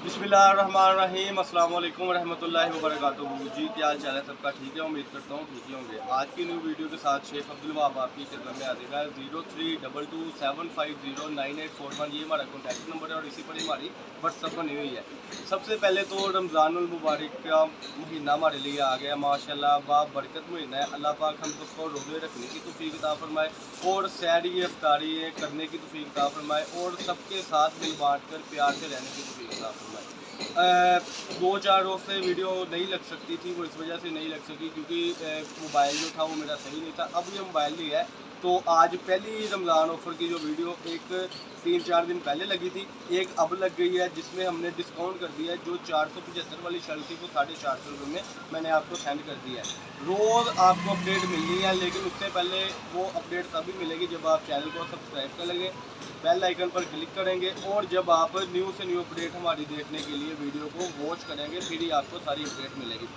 बिस्मिल्लाहिर्रहमानिर्रहीम अस्सलाम वालेकुम रहमतुल्लाहि व बरकातुहू। जी क्या हाल चाल है सबका? ठीक है, उम्मीद करता हूँ ठीक ही होंगे। आज की न्यू वीडियो के साथ शेख अब्दुल वहाब आपकी खिदमत में हाजिर है। 032275098841 ये हमारा कॉन्टैक्ट नंबर है और इसी पर हमारी व्हाट्सअप बनी हुई है। सबसे पहले तो रमज़ानुल मुबारक का महीना हमारे लिए आ गया माशाल्लाह, बाबरकत महीना है। अल्लाह पाक हम सबको रोज़े रखने की तौफीक अता फरमाए और सैरी इफ्तारी करने की तौफीक अता फरमाए और सबके साथ मिल बाँट कर प्यार से रहने की तौफीक अता फरमाए। 2-4 रोज़ से वीडियो नहीं लग सकती थी, वो इस वजह से नहीं लग सकी क्योंकि मोबाइल जो था वो मेरा सही नहीं था। अब ये मोबाइल लिया है तो आज पहली रमज़ान ऑफ़र की जो वीडियो एक 3-4 दिन पहले लगी थी, एक अब लग गई है जिसमें हमने डिस्काउंट कर दिया है। जो 475 वाली शर्ट थी वो 450 रुपये में मैंने आपको सेंड कर दिया है। रोज़ आपको अपडेट मिलनी है, लेकिन उससे पहले वो अपडेट तभी मिलेगी जब आप चैनल को सब्सक्राइब कर लेंगे, बेल आइकन पर क्लिक करेंगे और जब आप न्यू से न्यू अपडेट हमारी देखने के लिए वीडियो को वॉच करेंगे फिर ही आपको सारी अपडेट मिलेगी।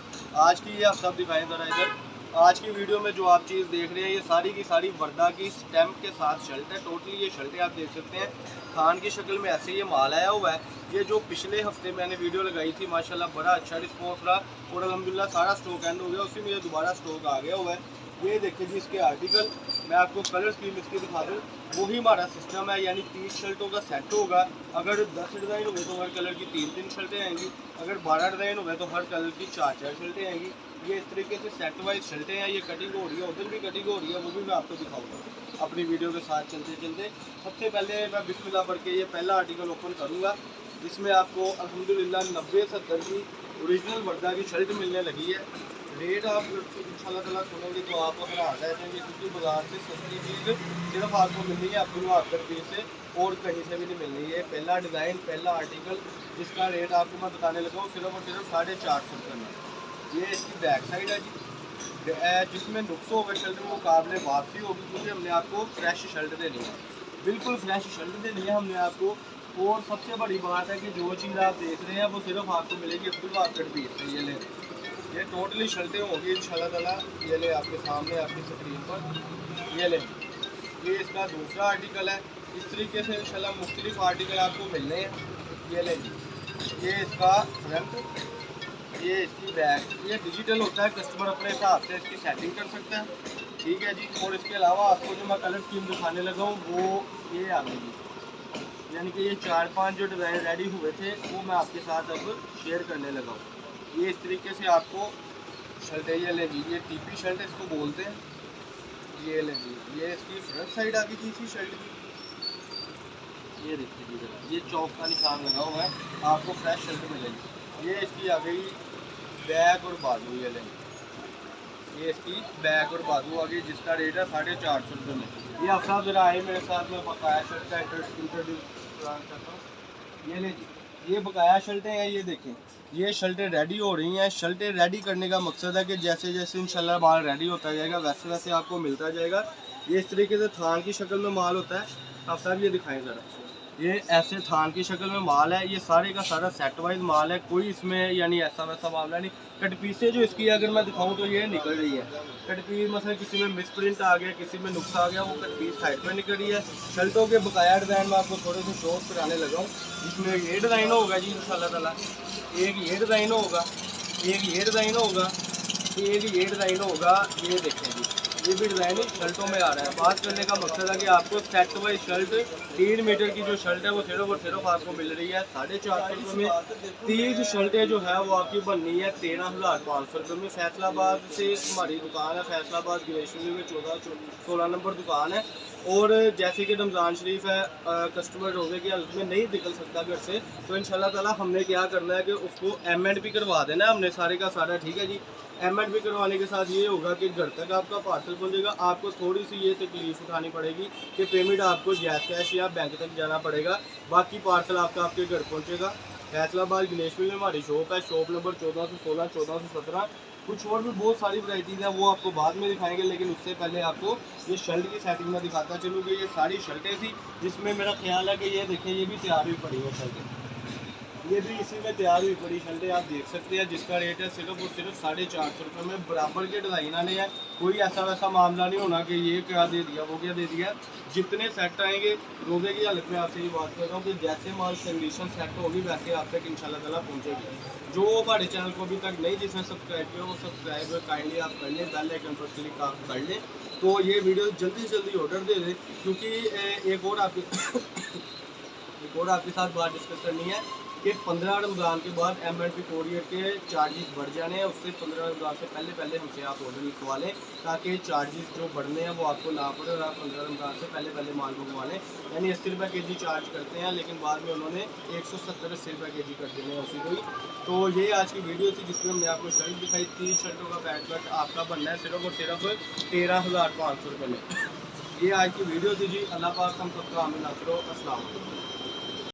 आज की ये आप सब दिखाएं ज़रा इधर। आज की वीडियो में जो आप चीज़ देख रहे हैं ये सारी की सारी वर्दा की स्टैम्प के साथ शर्ट है। टोटली ये शर्टें आप देख सकते हैं थान की शक्ल में ऐसे ये माल आया हुआ है। ये जो पिछले हफ्ते मैंने वीडियो लगाई थी माशाल्लाह बड़ा अच्छा रिस्पॉन्स रहा और अल्हम्दुलिल्लाह सारा स्टॉक एंड हो गया, उसी में ये दोबारा स्टॉक आ गया हुआ है। ये देखिए जी इसके आर्टिकल, मैं आपको कलर स्कीम इसकी दिखा दूँ। वही हमारा सिस्टम है, यानी 30 शर्टों का सेट होगा। अगर 10 डिज़ाइन हुए तो हर कलर की 3-3 शर्टें आएंगी। अगर 12 डिज़ाइन हुए तो हर कलर की 4-4 शर्टें आएंगी। ये इस तरीके से सेट वाइज शर्टें हैं। ये कटिंग हो रही है, उधर भी कटिंग हो रही है, वो भी मैं आपको दिखाऊंगा अपनी वीडियो के साथ चलते चलते। सबसे पहले मैं बिस्मिल्लाह पढ़ के ये पहला आर्टिकल ओपन करूँगा जिसमें आपको अल्हम्दुलिल्लाह 90-70 की ओरिजिनल वर्दा की शर्ट मिलने लगी है। रेट आप इंशाल्लाह ताला सुनेंगे तो आप हैरान रह जाएंगे क्योंकि बाज़ार से सस्ती चीज़ सिर्फ आपको मिलनी है अब्दुल वहाब रुपये से और कहीं से भी नहीं मिलनी है। पहला डिज़ाइन पहला आर्टिकल जिसका रेट आपको मैं बताने लगा हूँ सिर्फ और सिर्फ 450 रुपये में। ये इसकी बैक साइड है जी, जिसमें नुक्स होगा शर्ट में मुकाबले वापसी होगी क्योंकि हमने आपको फ्रेश शर्ट देनी है, बिल्कुल फ्रेश शर्ट देनी है हमने आपको। और सबसे बड़ी बात है कि जो चीज़ आप देख रहे हैं वो सिर्फ आपको मिलेगी अब्दुल वहाब रुपये से। ये ले, ये टोटली शर्टें होगी इंशाल्लाह ताला। ये ले आपके सामने आपकी स्क्रीन पर ये ले, ये इसका दूसरा आर्टिकल है। इस तरीके से इंशाल्लाह मुख्तलिफ आर्टिकल आपको मिलने हैं। ये ले, ये इसका फ्रंट, ये इसकी बैक। ये डिजिटल होता है, कस्टमर अपने हिसाब से इसकी सेटिंग कर सकता है, ठीक है जी। और इसके अलावा आपको जो मैं कलर स्कीम दिखाने लगा हूँ वो ये आ गई, यानी कि ये 4-5 जो डिज़ाइन रेडी हुए थे वो मैं आपके साथ अब शेयर करने लगा हूँ। ये इस तरीके से आपको शर्ट है। ये ले जी, ये टीपी शर्ट इसको बोलते हैं। ये ले जी, ये इसकी फ्रंट साइड आ गई थी इसी शर्ट की। ये देखिए जी जरा, ये चौक का निशान लगा हुआ है, आपको फ्रेश शर्ट मिलेगी। ये इसकी आ गई बैक और बाजू। ये ले, ये इसकी बैक और बाजू आ गई जिसका रेट है 450 रुपये में। ये आप साहब जरा आए मेरे साथ में बकाया शर्ट का इंट्रोड्यूस करता हूँ। ये ले जी, ये बकाया शर्टें हैं। ये देखें, ये शर्टें रेडी हो रही हैं। शर्टें रेडी करने का मकसद है कि जैसे जैसे इंशाल्लाह माल रेडी होता जाएगा वैसे वैसे आपको मिलता जाएगा। ये इस तरीके से थान की शक्ल में माल होता है। आप साहब ये दिखाएं ज़रा, ये ऐसे थान की शक्ल में माल है। ये सारे का सारा सेट वाइज माल है, कोई इसमें यानी ऐसा वैसा मामला नहीं। कट पीसें जो इसकी अगर मैं दिखाऊं तो ये निकल रही है कट पीस, मतलब किसी में मिस प्रिंट आ गया, किसी में नुक्स आ गया, वो कट पीस साइड पर निकल रही है। शर्टों के बकाया डिज़ाइन में आपको थोड़े से शो कराने लगा हूँ जिसमें ये डिज़ाइन होगा जी इंशाल्लाह ताला। एक ये डिज़ाइन होगा, एक ये डिज़ाइन होगा, एक ये डिज़ाइन होगा। ये देखें जी, ये भी डिज़ाइन शर्टों में आ रहा है। बात करने का मकसद है कि आपको सेट वाइज शर्ट 3 मीटर की जो शर्ट है वो सिर्फ और सिर्फ आपको मिल रही है 450 रुपये में। 30 शर्टें जो है वो आपकी बननी है 13,500 रुपये में। फैसलाबाद से हमारी दुकान है, फैसलाबाद ग्रेशनरी में 14-16 नंबर दुकान है। और जैसे कि रमज़ान शरीफ है, कस्टमर रोज़े की हालत में नहीं निकल सकता घर से, तो इंशाल्लाह ताला हमने क्या करना है कि उसको M&P करवा देना है हमने सारे का सारा, ठीक है जी। M&P करवाने के साथ ये होगा कि घर तक आपका पार्सल पहुंचेगा। आपको थोड़ी सी ये तकलीफ उठानी पड़ेगी कि पेमेंट आपको जैस कैश या बैंक तक जाना पड़ेगा, बाकी पार्सल आपका आपके घर पहुंचेगा। फैसलाबाद गणेशपुर में हमारी शॉप है, शॉप नंबर 1416, 1417। कुछ और भी बहुत सारी वैराइटीज़ हैं, वो आपको बाद में दिखाएंगे, लेकिन उससे पहले आपको ये शर्ट की सेटिंग में दिखाता चलूँ कि ये सारी शर्टें थी जिसमें मेरा ख्याल है कि ये देखें ये भी तैयार भी पड़ी है शर्टें। ये भी इसी में तैयार हुई बड़ी शर्टें आप देख सकते हैं, जिसका रेट है सिर्फ और सिर्फ 450 रुपये में। बराबर के डिज़ाइन आने हैं, कोई ऐसा वैसा मामला नहीं होना कि ये क्या दे दिया वो क्या दे दिया। जितने सेट आएंगे रोज़े की हालत में आपसे ये बात कर रहा हूँ कि जैसे माल कंडीशन सेट होगी वैसे आप तक इंशाल्लाह ताला पहुँचेगी। जो हमारे चैनल को अभी तक नहीं जिसने सब्सक्राइब किया वो सब्सक्राइब काइंडली आप कर लें, बेल आइकन पर क्लिक आप कर लें तो ये वीडियो जल्दी से जल्दी ऑर्डर दे दें। क्योंकि एक और आपके साथ बात डिस्कस करनी है कि 15 रमज़ान के बाद MNP कोरियर के चार्जेस बढ़ जाने हैं। उससे 15 रमज़ान से पहले हमसे आप ऑर्डर लिखवा लें ताकि चार्जेस जो बढ़ने हैं वो आपको ना पड़े और आप 15 रमज़ान से पहले माल मंगवा लें। यानी 80 रुपये के जी चार्ज करते हैं, लेकिन बाद में उन्होंने 170-80 रुपये के जी कर देने हैं उसी को ही। तो ये आज की वीडियो थी जिसमें हमने आपको शर्ट दिखाई। 3 शर्टों का पैक कट आपका बनना है सिर्फ और सिर्फ 13,500 रुपये में। ये आज की वीडियो थी जी। अल्लाह पाक हम सबका आमीन नासिर हो। अस्सलाम वालेकुम।